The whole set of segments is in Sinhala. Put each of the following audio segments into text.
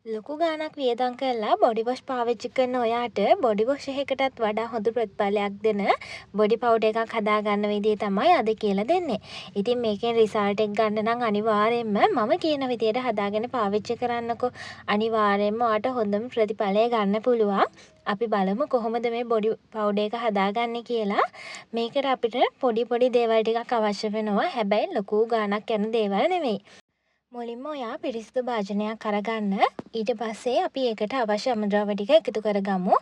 ලොකු ගාණක් වියදම් කරලා බොඩි වොෂ් පාවිච්චි කරන ඔයාට බොඩි වොෂ් එකකටත් වඩා හොඳ ප්‍රතිඵලයක් දෙන බොඩි පවුඩර් එකක් හදාගන්න විදිය තමයි අද කියලා දෙන්නේ. ඉතින් මේකෙන් රිසල්ට් එක ගන්න නම් අනිවාර්යයෙන්ම මම කියන විදියට හදාගෙන පාවිච්චි කරන්නකෝ. අනිවාර්යයෙන්ම ඔයාට හොඳම ප්‍රතිඵලය ගන්න පුළුවන්. අපි බලමු කොහොමද මේ බොඩි පවුඩර් එක හදාගන්නේ කියලා. මේකට අපිට පොඩි දේවල් ටිකක් අවශ්‍ය වෙනවා. හැබැයි ලොකු ගාණක් යන දේවල් නෙමෙයි. මුලින්ම ඔයා පිරිසිදු භාජනයක් අරගන්න. ඊට පස්සේ අපි ඒකට අවශ්‍ය අමුද්‍රව්‍ය ටික එකතු කරගමු.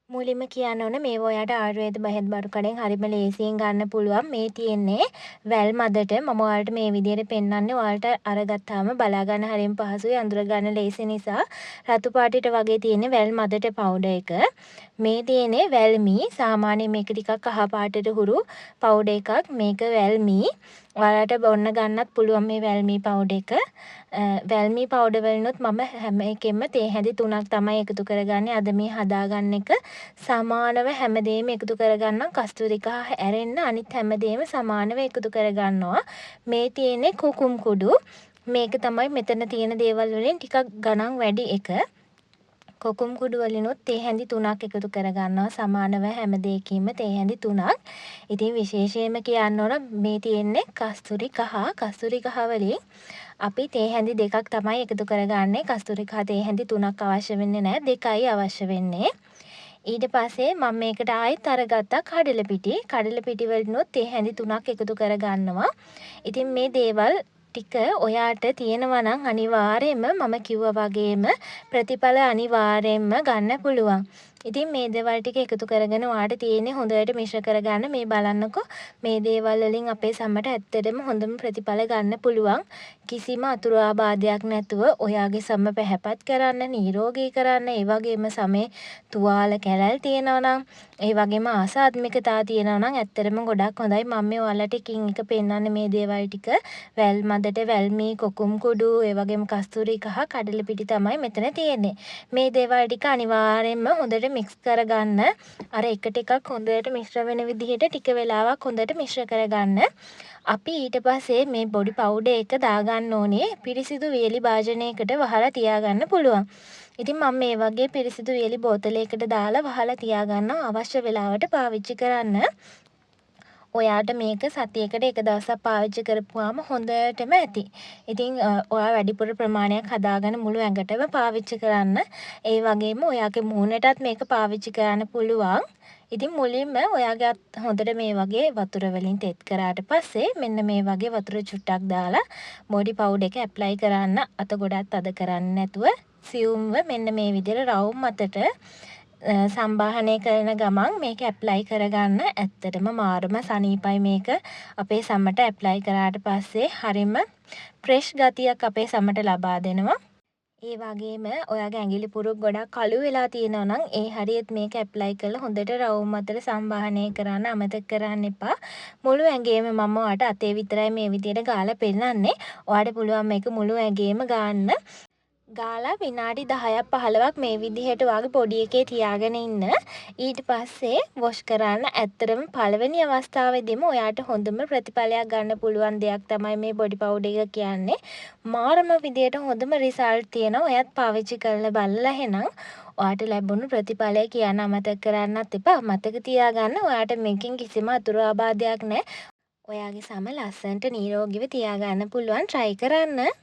මුලින්ම කියන්න ඕන මේවා ඔයාට ආයුර්වේද බෙහෙත් බඩු කඩෙන් හරිම ලේසියෙන් ගන්න පුළුවන්. මේ තියෙන්නේ වැල් මදට. මම ඔයාලට මේ විදිහට පෙන්වන්නේ. ඔයාලට අරගත්තාම බලා ගන්න හරිම පහසුයි. අඳුර ගන්න ලේසි නිසා රතු පාටිට වගේ තියෙන්නේ වැල් මදට පවුඩර් එක. මේ තියෙන්නේ වැල්මි. සාමාන්‍යයෙන් මේක ටිකක් කහ පාටට හුරු පවුඩර් එකක්. මේක වැල්මි. ඔයාලට බොන්න ගන්නත් පුළුවන් මේ වැල්මි පවුඩර් එක. වැල්මි පවුඩර් වලිනුත් මම හැම එකෙම තේ හැඳි 3ක් තමයි එකතු කරගන්නේ. අද මේ හදාගන්න එක සමානව හැමදේම එකතු කරගන්නම්. කස්තූරි කහ ඇරෙන්න අනිත් හැමදේම සමානව එකතු කරගන්නවා. මේ තියෙන්නේ කුකුම් කුඩු. මේක තමයි මෙතන තියෙන දේවල් වලින් ටිකක් ගණන් වැඩි එක. කොකුම් කුඩු වලිනුත් තේ හැඳි 3ක් එකතු කරගන්නවා. සමානව හැම දෙයකින්ම තේ හැඳි 3ක්. ඉතින් විශේෂයෙන්ම කියන්න ඕන මේ තියෙන්නේ කස්තූරි කහ. කස්තූරි කහ වලින් අපි තේ හැඳි 2ක් තමයි එකතු කරගන්නේ. කස්තූරි කහ තේ හැඳි 3ක් අවශ්‍ය වෙන්නේ නැහැ. 2යි අවශ්‍ය වෙන්නේ. ඊට පස්සේ මම මේකට ආයෙත් අරගත්තා කඩල පිටි. කඩල පිටි වලිනුත් තේ හැඳි 3ක් එකතු කරගන්නවා. ඉතින් මේ දේවල් ටික ඔයාට තියෙනවා නම් අනිවාර්යයෙන්ම මම කිව්වා වගේම ප්‍රතිඵල අනිවාර්යයෙන්ම ගන්න පුළුවන්. ඉතින් මේ දේවල් ටික එකතු කරගෙන ඔයාට තියෙන්නේ හොඳට මිශ්‍ර කරගන්න. මේ බලන්නකෝ මේ දේවල් වලින් අපේ සම්මට ඇත්තටම හොඳම ප්‍රතිඵල ගන්න පුළුවන්. කිසිම අතුරු ආබාධයක් නැතුව ඔයාගේ සම පැහැපත් කරන්න, නිරෝගී කරන්න, ඒ වගේම සමේ තුවාල කැලල් තියෙනවා නම්, ඒ වගේම ආසාත්මිකතා තියෙනවා නම් ඇත්තටම ගොඩක් හොඳයි. මම මේ ඔයාලට එකින් එක පෙන්නන්නේ මේ දේවල් ටික. වැල් මදට වැල්මි, කොකුම් කුඩු, ඒ වගේම කස්තූරි කහ, කඩල පිටි තමයි මෙතන තියෙන්නේ. මේ දේවල් ටික අනිවාර්යයෙන්ම හොඳට මික්ස් කරගන්න. අර එකට එකක් හොඳට මිශ්‍ර වෙන විදිහට ටික වෙලාවක් හොඳට මිශ්‍ර කරගන්න. අපි ඊට පස්සේ මේ බොඩි පවුඩර් එක දාගන්න ඕනේ පිරිසිදු වියලි භාජනයකට වහලා තියාගන්න පුළුවන්. ඉතින් මම මේ වගේ පිරිසිදු වියලි බෝතලයකට දාලා වහලා තියාගන්නවා අවශ්‍ය වෙලාවට පාවිච්චි කරන්න. ඔයාට මේක සතියකට එක දවසක් පාවිච්චි කරපුවාම හොඳටම ඇති. ඉතින් ඔයා වැඩිපුර ප්‍රමාණයක් හදාගෙන මුළු ඇඟටම පාවිච්චි කරන්න. ඒ වගේම ඔයාගේ මූණටත් මේක පාවිච්චි කරන්න පුළුවන්. ඉතින් මුලින්ම ඔයාගේ අත් හොඳට මේ වගේ වතුර වලින් තෙත් කරාට පස්සේ මෙන්න මේ වගේ වතුර චුට්ටක් දාලා බොඩි පවුඩර් එක ඇප්ලයි කරන්න. අත ගොඩක් තද කරන්නේ නැතුව සියුම්ව මෙන්න මේ විදිහට රවුම් අතට සම්බාහනය කරන ගමන් මේක ඇප්ලයි කරගන්න. ඇත්තටම මාරම සනීපයි මේක. අපේ සමට ඇප්ලයි කරාට පස්සේ හරිම ෆ්‍රෙෂ් ගතියක් අපේ සමට ලබා දෙනවා. ඒ වගේම ඔයාගේ ඇඟිලි පුරුක් ගොඩක් කළු වෙලා තියෙනවා නම් ඒ හරියත් මේක ඇප්ලයි කරලා හොඳට රවුම් අතට සම්බාහනය කරන්න අමතක කරන්න එපා. මුළු ඇඟේම මම ඔයාට අතේ විතරයි මේ විදිහට ගාලා පෙන්නන්නේ. ඔයාට පුළුවන් මේක මුළු ඇඟේම ගාන්න. ගාලා විනාඩි 10ක් 15ක් මේ විදිහට වගේ පොඩි එකේ තියාගෙන ඉන්න. ඊට පස්සේ වොෂ් කරන්න. ඇත්තටම පළවෙනි අවස්ථාවේදීම ඔයාට හොඳම ප්‍රතිඵලයක් ගන්න පුළුවන් දෙයක් තමයි මේ බොඩි පවුඩර් එක කියන්නේ. මාරම විදියට හොඳම රිසල්ට් තියෙනවා. ඔයත් පාවිච්චි කරලා බලලා එහෙනම් ඔයාට ලැබුණු ප්‍රතිඵලය කියන්න අමතක කරන්නත් එපා. මතක තියාගන්න ඔයාට මේකෙන් කිසිම අතුරු ආබාධයක් නැහැ. ඔයාගේ සම ලස්සනට නිරෝගීව තියාගන්න පුළුවන්. try කරන්න.